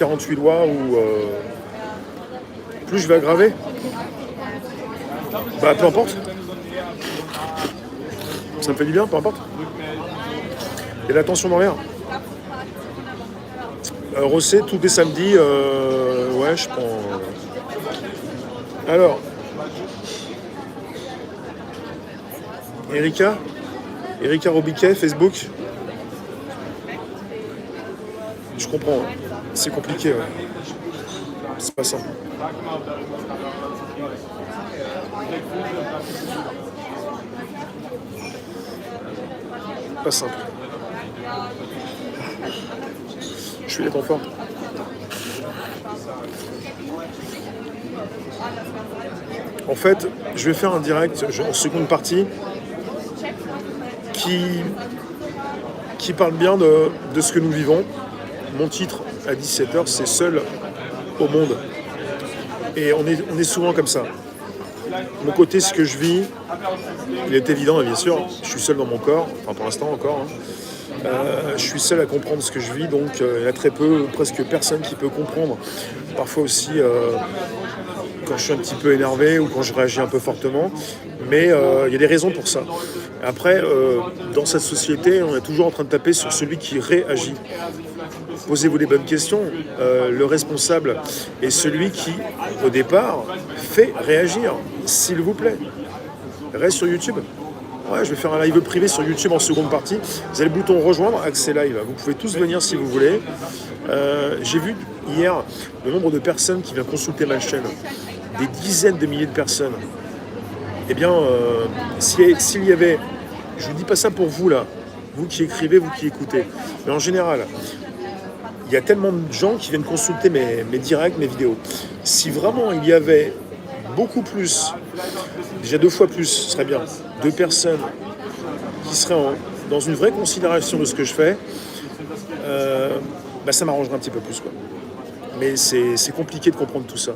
48 lois ou plus je vais aggraver. Bah peu importe. Ça me fait du bien, peu importe. Et la tension dans l'air. Rossé, tous les samedis, ouais, je prends. Alors, Erika Robiquet, Facebook. Je comprends, hein. C'est compliqué, ouais. C'est pas simple. Pas simple. Je suis les temps forts. En fait, je vais faire un direct en seconde partie qui parle bien de ce que nous vivons. Mon titre à 17h, c'est Seul au monde. Et on est souvent comme ça. Mon côté, ce que je vis, il est évident, bien sûr, je suis seul dans mon corps, enfin pour l'instant encore. Je suis seul à comprendre ce que je vis, donc il y a très peu, presque personne qui peut comprendre. Parfois aussi, quand je suis un petit peu énervé ou quand je réagis un peu fortement. Mais il y a des raisons pour ça. Après, dans cette société, on est toujours en train de taper sur celui qui réagit. Posez-vous les bonnes questions. Le responsable est celui qui, au départ, fait réagir. S'il vous plaît, reste sur YouTube. Ouais, je vais faire un live privé sur YouTube en seconde partie. Vous avez le bouton rejoindre, accès live. Vous pouvez tous venir si vous voulez. J'ai vu hier le nombre de personnes qui viennent consulter ma chaîne. Des dizaines de milliers de personnes. Eh bien, s'il y avait... Je ne vous dis pas ça pour vous, là. Vous qui écrivez, vous qui écoutez. Mais en général, il y a tellement de gens qui viennent consulter mes directs, mes vidéos. Si vraiment il y avait beaucoup plus, déjà 2 fois plus, ce serait bien, de personnes qui seraient dans une vraie considération de ce que je fais, ça m'arrangerait un petit peu plus, quoi. Mais c'est compliqué de comprendre tout ça.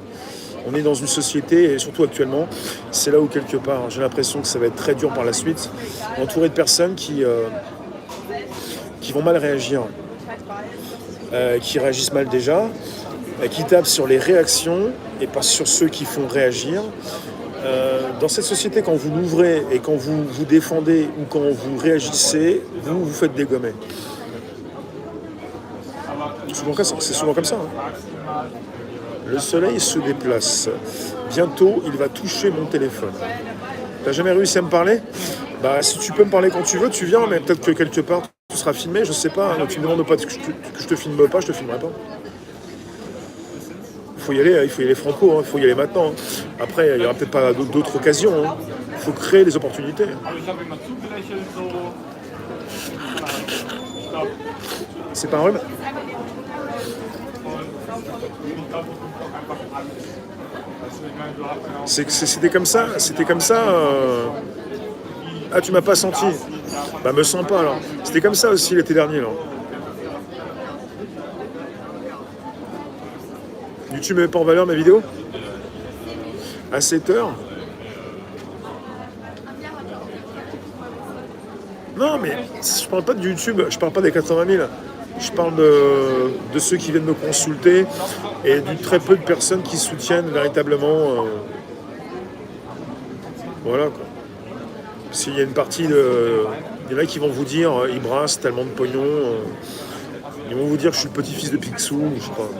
On est dans une société, et surtout actuellement, c'est là où quelque part, j'ai l'impression que ça va être très dur par la suite, entouré de personnes qui vont mal réagir, qui réagissent mal déjà, qui tapent sur les réactions et pas sur ceux qui font réagir. Dans cette société, quand vous l'ouvrez et quand vous vous défendez ou quand vous réagissez, vous faites dégommer. C'est souvent comme ça. Hein. Le soleil se déplace. Bientôt, il va toucher mon téléphone. T'as jamais réussi à me parler ? Bah, si tu peux me parler quand tu veux, tu viens, mais peut-être que quelque part, tu seras filmé, je sais pas. Donc, tu me demandes pas que je te filme pas, je te filmerai pas. Il faut y aller franco, hein. Il faut y aller maintenant. Hein. Après, il n'y aura peut-être pas d'autres occasions. Hein. Il faut créer des opportunités. C'est pas un rhume ? C'était comme ça. Ah, tu m'as pas senti. Bah, me sens pas alors. C'était comme ça aussi l'été dernier. Là. YouTube met pas en valeur mes vidéos ? À 7h ? Non, mais je parle pas de YouTube, je parle pas des 80 000. Je parle de ceux qui viennent me consulter et du très peu de personnes qui soutiennent véritablement. Voilà, quoi. S'il y a une partie il y en a qui vont vous dire ils brassent tellement de pognon. Ils vont vous dire je suis le petit-fils de Picsou, je sais pas.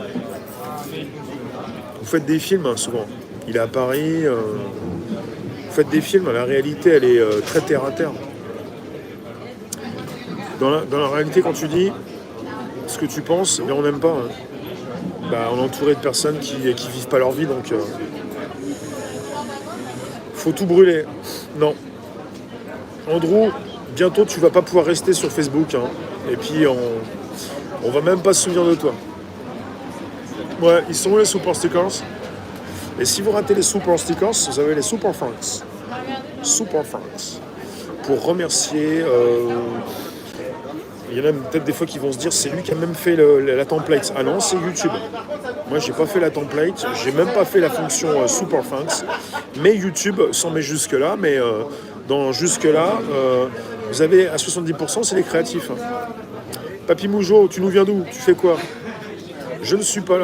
Vous faites des films hein, souvent. Il est à Paris. Vous faites des films, la réalité elle est très terre à terre. Dans la réalité, quand tu dis ce que tu penses, mais on n'aime pas. Hein. Bah, on est entouré de personnes qui vivent pas leur vie, donc faut tout brûler. Non. Andrew, bientôt tu vas pas pouvoir rester sur Facebook. Hein. Et puis on va même pas se souvenir de toi. Ouais, ils sont où les super stickers ? Et si vous ratez les super stickers, vous avez les super thanks. Super thanks. Pour remercier... Il y en a peut-être des fois qui vont se dire c'est lui qui a même fait la template. Ah non, c'est YouTube. Moi, j'ai pas fait la template, j'ai même pas fait la fonction Super Thanks. Mais YouTube s'en met jusque-là. Mais dans jusque-là, vous avez à 70%, c'est les créatifs. Papy Moujo, tu nous viens d'où ? Tu fais quoi ? Je ne suis pas là.